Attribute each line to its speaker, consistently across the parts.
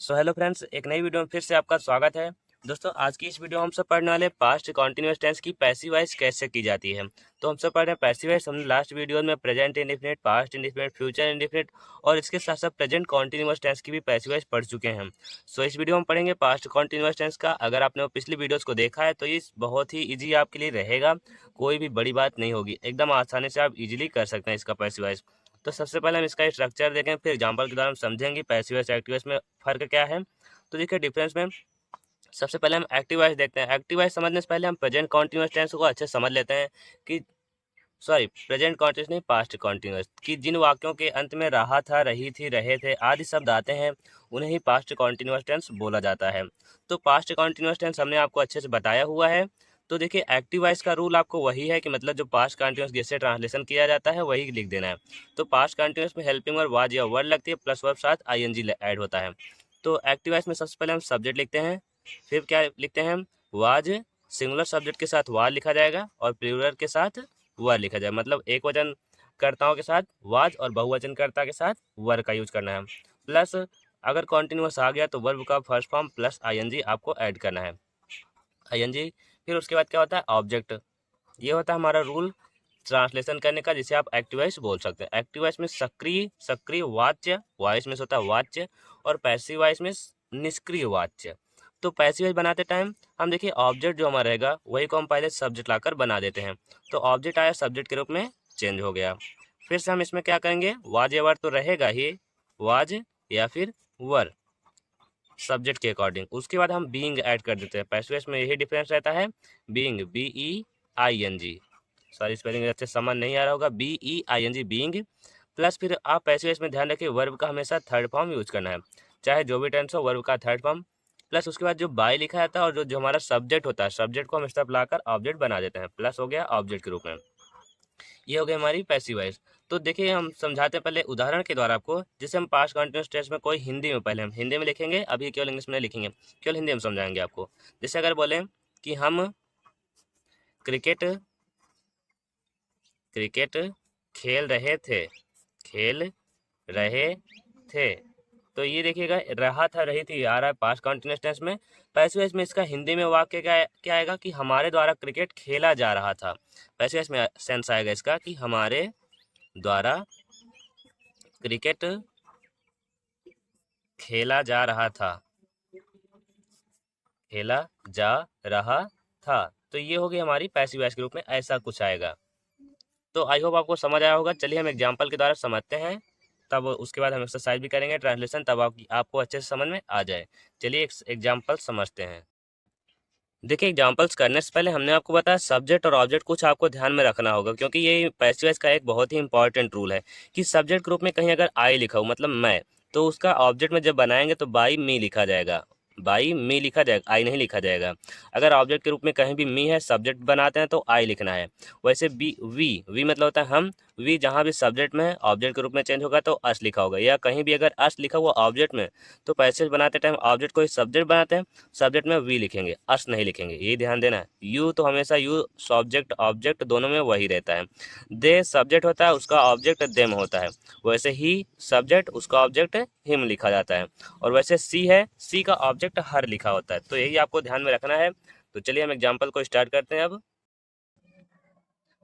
Speaker 1: Hello friends, एक नई video में फिर से आपका स्वागत है। दोस्तों, आज की इस वीडियो में हम सब पढ़ने वाले पास्ट कॉन्टिन्यूअस टेंस की पैसिव वॉइस कैसे की जाती है। तो हम सब पढ़ रहे हैं पैसिव वॉइस। हमने लास्ट वीडियो में present indefinite, past indefinite, future indefinite और इसके साथ साथ प्रेजेंट कॉन्टिन्यूअस टेंस की भी पैसिव वॉइस पढ़ चुके हैं। इस वीडियो में पढ़ेंगे पास्ट कॉन्टिन्यूअस टेंस का। अगर आपने वो पिछली वीडियोज़ को देखा है तो ये बहुत ही ईजी आपके लिए रहेगा। कोई भी बड़ी बात नहीं होगी, एकदम आसानी से आप इजीली कर सकते हैं इसका पैसिव वॉइस। तो सबसे पहले हम इसका स्ट्रक्चर देखें, फिर एग्जांपल के द्वारा हम समझेंगे पैसिव वॉइस एक्टिव वॉइस में फ़र्क क्या है। तो देखिए डिफरेंस में सबसे पहले हम एक्टिव वॉइस देखते हैं। एक्टिव वॉइस समझने से पहले हम प्रेजेंट कॉन्टिन्यूअस टेंस को अच्छे से समझ लेते हैं कि प्रेजेंट कॉन्टिन्यूअस नहीं, पास्ट कॉन्टिन्यूअस, कि जिन वाक्यों के अंत में रहा था, रही थी, रहे थे आदि शब्द आते हैं उन्हें ही पास्ट कॉन्टिन्यूअस टेंस बोला जाता है। तो पास्ट कॉन्टिन्यूअस टेंस हमने आपको अच्छे से बताया हुआ है। तो देखिए एक्टिव वॉइस का रूल आपको वही है कि मतलब जो पास्ट कॉन्टिन्यूअस जिससे ट्रांसलेशन किया जाता है वही लिख देना है। तो पास्ट कॉन्टिन्यूअस में हेल्पिंग वर्ब वाज या वर्ड लगती है, प्लस वर्ब साथ आईएनजी ऐड होता है। तो एक्टिव वॉइस में सबसे पहले हम सब्जेक्ट लिखते हैं, फिर क्या लिखते हैं हम, वाज, सिंगुलर सब्जेक्ट के साथ वाज लिखा जाएगा और प्लूरल के साथ वर लिखा जाए। मतलब एक वचन कर्ताओं के साथ वाज और बहुवचन कर्ता के साथ वर का यूज करना है। प्लस अगर कॉन्टिन्यूअस आ गया तो वर्ब का फर्स्ट फॉर्म प्लस आईएनजी आपको ऐड करना है, आईएनजी। फिर उसके बाद क्या होता है, ऑब्जेक्ट। ये होता है हमारा रूल ट्रांसलेशन करने का, जिसे आप एक्टिव वॉइस बोल सकते हैं। एक्टिव वॉइस में सक्रिय सक्रिय वाच्य, वॉइस में होता है वाच्य, और पैसिव वॉइस में निष्क्रिय वाच्य। तो पैसिव वॉइस बनाते टाइम हम देखिए ऑब्जेक्ट जो हमारा रहेगा वही को हम पहले सब्जेक्ट लाकर बना देते हैं। तो ऑब्जेक्ट आया, सब्जेक्ट के रूप में चेंज हो गया। फिर से हम इसमें क्या करेंगे, वाज या वर तो रहेगा ही, वाज या फिर वर सब्जेक्ट के अकॉर्डिंग। उसके बाद हम बीइंग ऐड कर देते हैं। पैसिव वॉइस में यही डिफरेंस रहता है, बीइंग, BEING, सॉरी स्पेलिंग अच्छे समझ नहीं आ रहा होगा, BEING, बीइंग। प्लस फिर आप पैसिव वॉइस में ध्यान रखिए वर्ब का हमेशा थर्ड फॉर्म यूज करना है, चाहे जो भी टेंस हो वर्ब का थर्ड फॉर्म। प्लस उसके बाद जो बाय लिखा जाता है और जो जो हमारा सब्जेक्ट होता है, सब्जेक्ट को हम स्टेप लाकर ऑब्जेक्ट बना देते हैं, प्लस हो गया ऑब्जेक्ट के रूप में। ये हो गई हमारी पैसिव वॉइस। तो देखिए हम समझाते हैं पहले उदाहरण के द्वारा आपको, जिसे हम पास्ट कंटिन्यूअस टेंस में कोई हिंदी में, पहले हम हिंदी में लिखेंगे, अभी केवल इंग्लिश में नहीं लिखेंगे, केवल हिंदी में समझाएंगे आपको। जैसे अगर बोले कि हम क्रिकेट क्रिकेट खेल रहे थे, खेल रहे थे। तो ये देखिएगा रहा था, रही थी आ रहा है पास्ट कंटिन्यूअस टेंस में। पैसिव वॉइस में इसका हिंदी में वाक्य क्या आएगा कि हमारे द्वारा क्रिकेट खेला जा रहा था। पैसिव वॉइस में सेंस आएगा इसका कि हमारे द्वारा क्रिकेट खेला जा रहा था, खेला जा रहा था। तो ये होगी हमारी पैसिव वॉइस के रूप में, ऐसा कुछ आएगा। तो आई होप आपको समझ आया होगा। चलिए हम एग्जाम्पल के द्वारा समझते हैं, तब उसके बाद हम एक्सरसाइज भी करेंगे ट्रांसलेशन, तब आपको अच्छे से समझ में आ जाए। चलिए एक एग्जाम्पल समझते हैं। देखिए एग्जाम्पल्स करने से पहले हमने आपको बताया सब्जेक्ट और ऑब्जेक्ट कुछ आपको ध्यान में रखना होगा, क्योंकि ये पैसिव वॉइस का एक बहुत ही इंपॉर्टेंट रूल है कि सब्जेक्ट ग्रुप में कहीं अगर आई लिखा हो मतलब मैं, तो उसका ऑब्जेक्ट में जब बनाएंगे तो बाई मी लिखा जाएगा, बाई मी लिखा जाएगा, आई नहीं लिखा जाएगा। अगर ऑब्जेक्ट के रूप में कहीं भी मी है, सब्जेक्ट बनाते हैं तो आई लिखना है। वैसे बी वी वी मतलब होता है हम, वी जहाँ भी सब्जेक्ट में है ऑब्जेक्ट के रूप में चेंज होगा तो अस लिखा होगा, या कहीं भी अगर अस लिखा हुआ ऑब्जेक्ट में तो पैसेज बनाते टाइम ऑब्जेक्ट को ही सब्जेक्ट बनाते हैं, सब्जेक्ट में वी लिखेंगे, अस नहीं लिखेंगे, ये ध्यान देना है। यू तो हमेशा यू सब्जेक्ट ऑब्जेक्ट दोनों में वही रहता है। दे सब्जेक्ट होता है, उसका ऑब्जेक्ट देम होता है। वैसे ही सब्जेक्ट, उसका ऑब्जेक्ट हिम लिखा जाता है। और वैसे सी है, सी का ऑब्जेक्ट हर लिखा होता है। तो यही आपको ध्यान में रखना है। तो चलिए हम एग्जाम्पल को स्टार्ट करते हैं। अब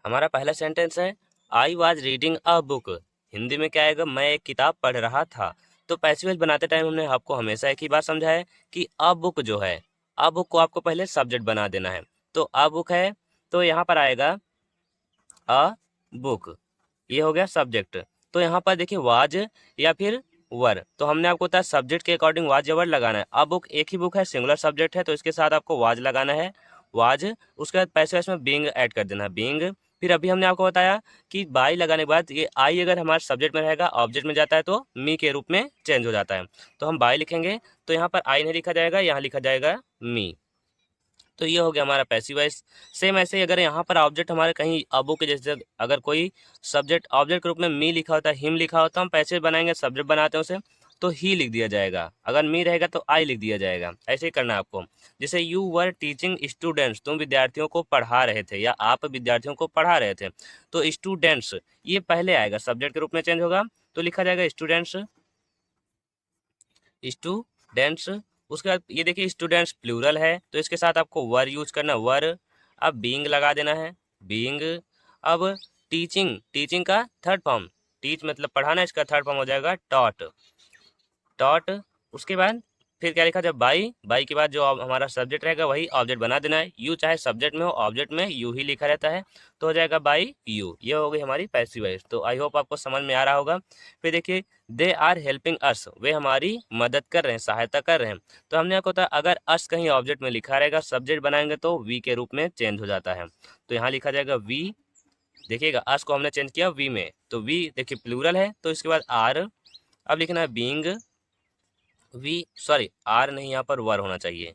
Speaker 1: हमारा पहला सेंटेंस है, I was reading a book. Hindi में क्या आएगा, मैं एक किताब पढ़ रहा था। तो पैसिव वॉइस बनाते टाइम हमने आपको हमेशा एक ही बात समझा है कि अ बुक जो है, अ बुक को आपको पहले सब्जेक्ट बना देना है। तो अ बुक है तो यहाँ पर आएगा अ बुक, ये हो गया सब्जेक्ट। तो यहाँ पर देखिए वाज या फिर वर, तो हमने आपको बताया सब्जेक्ट के अकॉर्डिंग वाज या वर लगाना है। अब बुक एक ही बुक है, सिंगुलर सब्जेक्ट है, तो इसके साथ आपको वाज लगाना है, वाज। उसके बाद पैसे इसमें बीइंग ऐड कर देना है, बीइंग। फिर अभी हमने आपको बताया कि बाई लगाने के बाद ये आई अगर हमारे सब्जेक्ट में रहेगा, ऑब्जेक्ट में जाता है तो मी के रूप में चेंज हो जाता है। तो हम बाई लिखेंगे तो यहाँ पर आई नहीं लिखा जाएगा, यहाँ लिखा जाएगा मी। तो ये हो गया हमारा पैसिव वॉइस। सेम ऐसे ही अगर यहाँ पर ऑब्जेक्ट हमारे कहीं अबू के जैसे, अगर कोई सब्जेक्ट ऑब्जेक्ट के रूप में मी लिखा होता है, हिम लिखा होता है, हम पैसिव बनाएंगे, सब्जेक्ट बनाते हैं उसे, तो ही लिख दिया जाएगा। अगर मी रहेगा तो आई लिख दिया जाएगा। ऐसे ही करना है आपको। जैसे यू वर टीचिंग स्टूडेंट्स, तुम विद्यार्थियों को पढ़ा रहे थे, या आप विद्यार्थियों को पढ़ा रहे थे। तो स्टूडेंट्स ये पहले आएगा, सब्जेक्ट के रूप में चेंज होगा तो लिखा जाएगा स्टूडेंट्स, स्टूडेंट्स। उसके बाद ये देखिए स्टूडेंट्स प्लूरल है तो इसके साथ आपको वर यूज करना, वर। अब बीइंग लगा देना है, बीइंग। अब टीचिंग, टीचिंग का थर्ड फॉर्म, टीच मतलब पढ़ाना, इसका थर्ड फॉर्म हो जाएगा टॉट, टॉट। उसके बाद फिर क्या लिखा, जब बाई, बाई के बाद जो हमारा सब्जेक्ट रहेगा वही ऑब्जेक्ट बना देना है। यू चाहे सब्जेक्ट में हो, ऑब्जेक्ट में यू ही लिखा रहता है, तो हो जाएगा बाई यू। ये हो गई हमारी पैसिव वॉइस। तो आई होप आपको समझ में आ रहा होगा। फिर देखिए दे आर हेल्पिंग अस, वे हमारी मदद कर रहे हैं, सहायता कर रहे हैं। तो हमने आपको बताया अगर अस कहीं ऑब्जेक्ट में लिखा रहेगा, सब्जेक्ट बनाएंगे तो वी के रूप में चेंज हो जाता है। तो यहाँ लिखा जाएगा वी, देखिएगा अस को हमने चेंज किया वी में, तो वी देखिए प्लूरल है तो इसके बाद आर। अब लिखना है बीइंग, वी सॉरी आर नहीं, यहाँ पर वर होना चाहिए।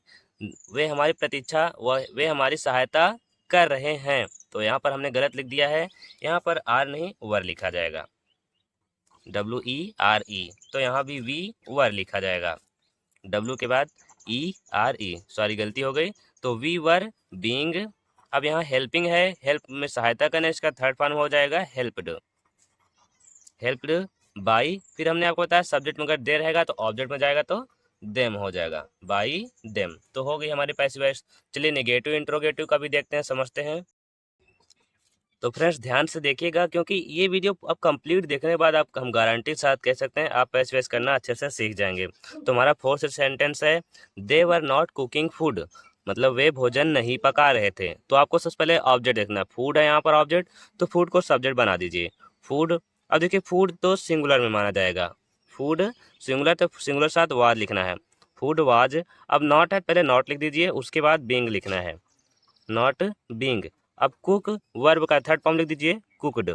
Speaker 1: वे हमारी प्रतीक्षा, वे हमारी सहायता कर रहे हैं, तो यहाँ पर हमने गलत लिख दिया है, यहाँ पर आर नहीं वर लिखा जाएगा, WERE। तो यहाँ भी वी वर लिखा जाएगा, W के बाद ERE, सॉरी गलती हो गई। तो वी वर बीइंग। अब यहाँ हेल्पिंग है, हेल्प में सहायता करना, इसका थर्ड फॉर्म हो जाएगा हेल्प्ड, हेल्प्ड बाई। फिर हमने आपको बताया सब्जेक्ट में अगर दे रहेगा तो ऑब्जेक्ट में जाएगा तो देम हो जाएगा, बाई देम। तो हो गई हमारी पैसिव वॉइस। चलिए नेगेटिव इंट्रोगेटिव का भी देखते हैं, समझते हैं। तो फ्रेंड्स ध्यान से देखिएगा क्योंकि ये वीडियो अब कंप्लीट देखने के बाद आप हम गारंटी के साथ कह सकते हैं आप पैसिव वॉइस करना अच्छे से सीख जाएंगे। तो हमारा फोर्थ सेंटेंस है दे वर नॉट कुकिंग फूड, मतलब वे भोजन नहीं पका रहे थे। तो आपको सबसे पहले ऑब्जेक्ट देखना है, फूड है यहाँ पर ऑब्जेक्ट, तो फूड को सब्जेक्ट बना दीजिए, फूड। अब देखिए फूड तो सिंगुलर में माना जाएगा, फूड सिंगुलर, तो सिंगुलर साथ वाज लिखना है, फूड वाज। अब नॉट है, पहले नॉट लिख दीजिए, उसके बाद बीइंग लिखना है, नॉट बीइंग। अब कुक वर्ब का थर्ड फॉर्म लिख दीजिए, कुकड,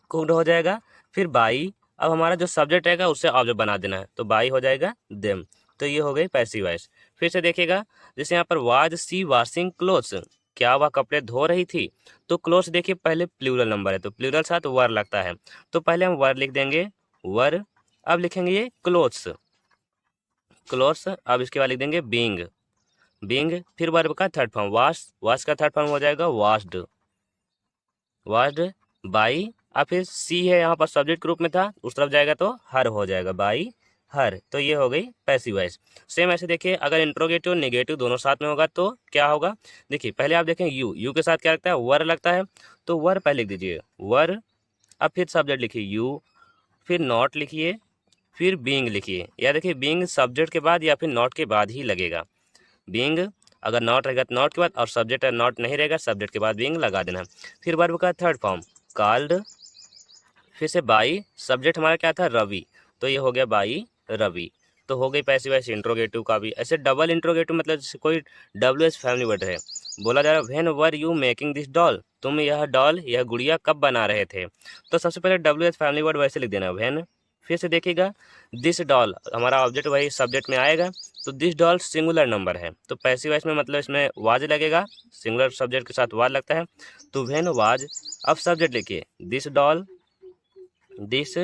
Speaker 1: कुकड हो जाएगा। फिर बाई, अब हमारा जो सब्जेक्ट रहेगा उससे ऑब्जेक्ट बना देना है, तो बाई हो जाएगा देम। तो ये हो गई पैसिव वॉइस। फिर से देखिएगा जैसे यहाँ पर वाज सी वॉशिंग क्लोथ्स, क्या वह कपड़े धो रही थी। तो क्लोथ्स देखिए पहले प्लूरल नंबर है तो प्लूरल साथ वर लगता है, तो पहले हम वर लिख देंगे, वर। अब लिखेंगे ये क्लोथ्स, क्लोथ्स। अब इसके बाद लिख देंगे बीइंग, बीइंग। फिर वर्ब का थर्ड फॉर्म वाश, वाश का थर्ड फॉर्म हो जाएगा वाश्ड, वाश्ड बाई। अब फिर सी है यहाँ पर सब्जेक्ट के रूप में था, उस तरफ जाएगा तो हर हो जाएगा, बाई हर। तो ये हो गई पैसिव वॉइस। सेम ऐसे देखिए अगर इंट्रोगेटिव नेगेटिव दोनों साथ में होगा तो क्या होगा। देखिए पहले आप देखें यू, यू के साथ क्या लगता है, वर लगता है, तो वर पहले लिख दीजिए, वर। अब फिर सब्जेक्ट लिखिए यू, फिर नॉट लिखिए, फिर बीइंग लिखिए, या देखिए बीइंग सब्जेक्ट के बाद या फिर नॉट के बाद ही लगेगा, बीइंग। अगर नॉट रहेगा तो नॉट के बाद, और सब्जेक्ट नॉट नहीं रहेगा सब्जेक्ट के बाद बीइंग लगा देना। फिर वर्ब का थर्ड फॉर्म कॉल्ड, फिर से बाई, सब्जेक्ट हमारा क्या था रवि, तो ये हो गया बाई रवि। तो हो गई पैसिव वॉइस इंट्रोगेटिव का भी। ऐसे डबल इंट्रोगेटिव मतलब जैसे कोई WH फैमिली वर्ड है, बोला जा रहा है when were you making this doll, तुम यह डॉल, यह गुड़िया कब बना रहे थे। तो सबसे पहले WH फैमिली वर्ड वैसे लिख देना व्हेन। फिर से देखिएगा दिस डॉल, हमारा ऑब्जेक्ट वही सब्जेक्ट में आएगा, तो दिस डॉल सिंगुलर नंबर है, तो पैसिव वॉइस में मतलब इसमें वाज लगेगा, सिंगुलर सब्जेक्ट के साथ वाज लगता है, तो व्हेन वाज। अब सब्जेक्ट लिखिए दिस डॉल, दिस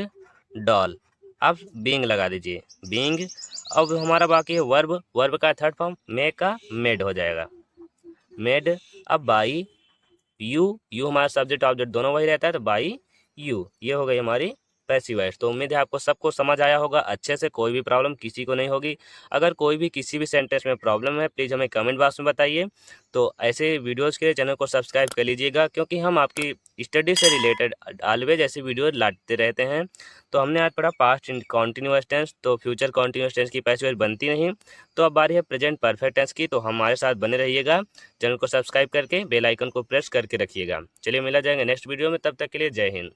Speaker 1: डॉल। अब बीइंग लगा दीजिए, बीइंग। अब हमारा बाकी है वर्ब, वर्ब का थर्ड फॉर्म मेक का मेड हो जाएगा, मेड। अब बाई यू, यू हमारा सब्जेक्ट ऑब्जेक्ट दोनों वही रहता है, तो बाई यू। ये हो गई हमारी पैसिव वॉइस। तो उम्मीद है आपको सबको समझ आया होगा अच्छे से, कोई भी प्रॉब्लम किसी को नहीं होगी। अगर कोई भी किसी भी सेंटेंस में प्रॉब्लम है प्लीज़ हमें कमेंट बॉक्स में बताइए। तो ऐसे वीडियोज़ के लिए चैनल को सब्सक्राइब कर लीजिएगा क्योंकि हम आपकी स्टडी से रिलेटेड ऑलवेज ऐसी वीडियो लाते रहते हैं। तो हमने आज पढ़ा पास्ट कॉन्टिन्यूअस टेंस, तो फ्यूचर कॉन्टिन्यूअस टेंस की पैसिव वॉइस बनती नहीं। तो अब बारी है प्रेजेंट परफेक्ट टेंस की, तो हमारे साथ बने रहिएगा, चैनल को सब्सक्राइब करके बेल आइकन को प्रेस करके रखिएगा। चलिए मिला जाएंगे नेक्स्ट वीडियो में, तब तक के लिए जय हिंद।